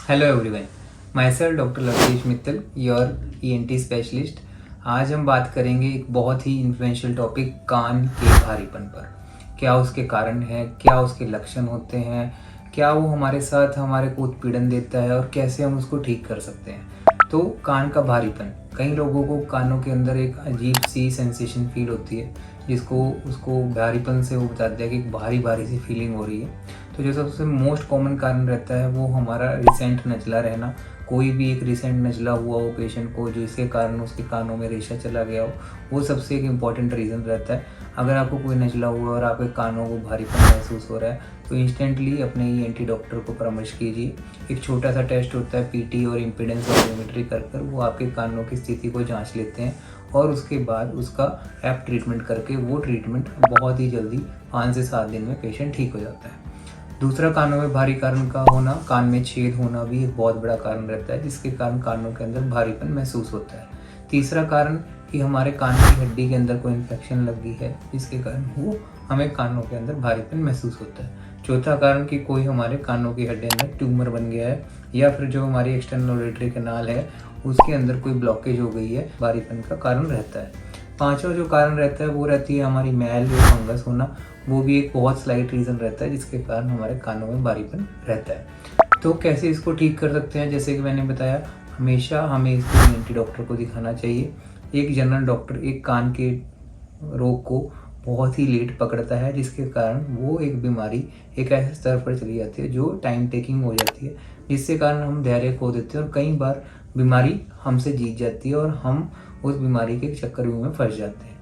Hello everyone, my self doctor Lavkesh Mittal, your ENT specialist. आज हम बात करेंगे एक बहुत ही इन्फ्लुएंशियल टॉपिक, कान के भारीपन पर। क्या उसके कारण है, क्या उसके लक्षण होते हैं, क्या वो हमारे साथ हमारे को उत्पीड़न देता है और कैसे हम उसको ठीक कर सकते हैं। तो कान का भारीपन, कई लोगों को कानों के अंदर एक अजीब सी सेंसेशन फील होती है, जिसको उसको भारीपन से वो बताते हैं कि एक भारी भारी सी फीलिंग हो रही है। तो जो सबसे मोस्ट कॉमन कारण रहता है वो हमारा रिसेंट नज़ला रहना। कोई भी एक रिसेंट नज़ला हुआ हो पेशेंट को, जिसके कारण उसके कानों में रेशा चला गया हो, वो सबसे एक इम्पॉर्टेंट रीज़न रहता है। अगर आपको कोई नज़ला हुआ और आपके कानों को भारीपन महसूस हो रहा है तो इंस्टेंटली अपने ईएनटी डॉक्टर को परामर्श कीजिए। एक छोटा सा टेस्ट होता है, पीटी और इम्पीडेंस ऑक्सीमीट्री कर वो आपके कानों की स्थिति को जांच लेते हैं और उसके बाद उसका ऐप ट्रीटमेंट करके वो ट्रीटमेंट बहुत ही जल्दी 5 से 7 दिन में पेशेंट ठीक हो जाता है। दूसरा, कानों में भारी कारण का होना, कान में छेद होना भी एक बहुत बड़ा कारण रहता है, जिसके कारण कानों के अंदर भारीपन महसूस होता है। तीसरा कारण कि हमारे कान की हड्डी के अंदर कोई इन्फेक्शन लग गई है, जिसके कारण वो हमें कानों के अंदर भारीपन महसूस होता है। चौथा कारण कि कोई हमारे कानों की हड्डी अंदर ट्यूमर बन गया है, या फिर जो हमारी एक्सटर्नल ऑडिटरी कैनाल है उसके अंदर कोई ब्लॉकेज हो गई है, भारीपन का कारण रहता है। पांचवा जो कारण रहता है वो रहती है हमारी मैल या फंगस होना। वो भी एक बहुत स्लाइट रीज़न रहता है जिसके कारण हमारे कानों में भारीपन रहता है। तो कैसे इसको ठीक कर सकते हैं, जैसे कि मैंने बताया, हमेशा हमें इसको ईएनटी डॉक्टर को दिखाना चाहिए। एक जनरल डॉक्टर एक कान के रोग को बहुत ही लेट पकड़ता है, जिसके कारण वो एक बीमारी एक ऐसे स्तर पर चली जाती है जो टाइम टेकिंग हो जाती है, जिससे कारण हम धैर्य खो देते हैं और कई बार बीमारी हमसे जीत जाती है और हम उस बीमारी के चक्करव्यूह में फंस जाते हैं।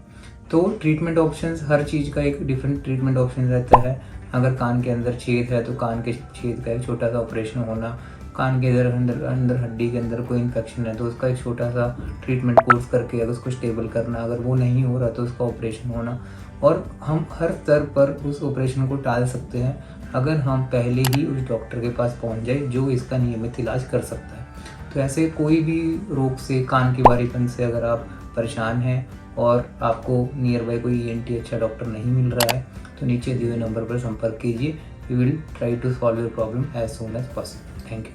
तो ट्रीटमेंट ऑप्शंस, हर चीज़ का एक डिफरेंट ट्रीटमेंट ऑप्शन रहता है। अगर कान के अंदर छेद है तो कान के छेद का एक छोटा सा ऑपरेशन होना, कान के अंदर हड्डी के अंदर कोई इन्फेक्शन है तो उसका एक छोटा सा ट्रीटमेंट कोर्स करके अगर उसको स्टेबल करना, अगर वो नहीं हो रहा तो उसका ऑपरेशन होना। और हम हर स्तर पर उस ऑपरेशन को टाल सकते हैं अगर हम पहले ही उस डॉक्टर के पास पहुंच जाए जो इसका नियमित इलाज कर सकता है। तो ऐसे कोई भी रोग से, कान के भारीपन से अगर आप परेशान हैं और आपको नियर बाय कोई ईएनटी अच्छा डॉक्टर नहीं मिल रहा है तो नीचे दिए हुए नंबर पर संपर्क कीजिए। We will try to solve your problem as soon as possible. Thank you.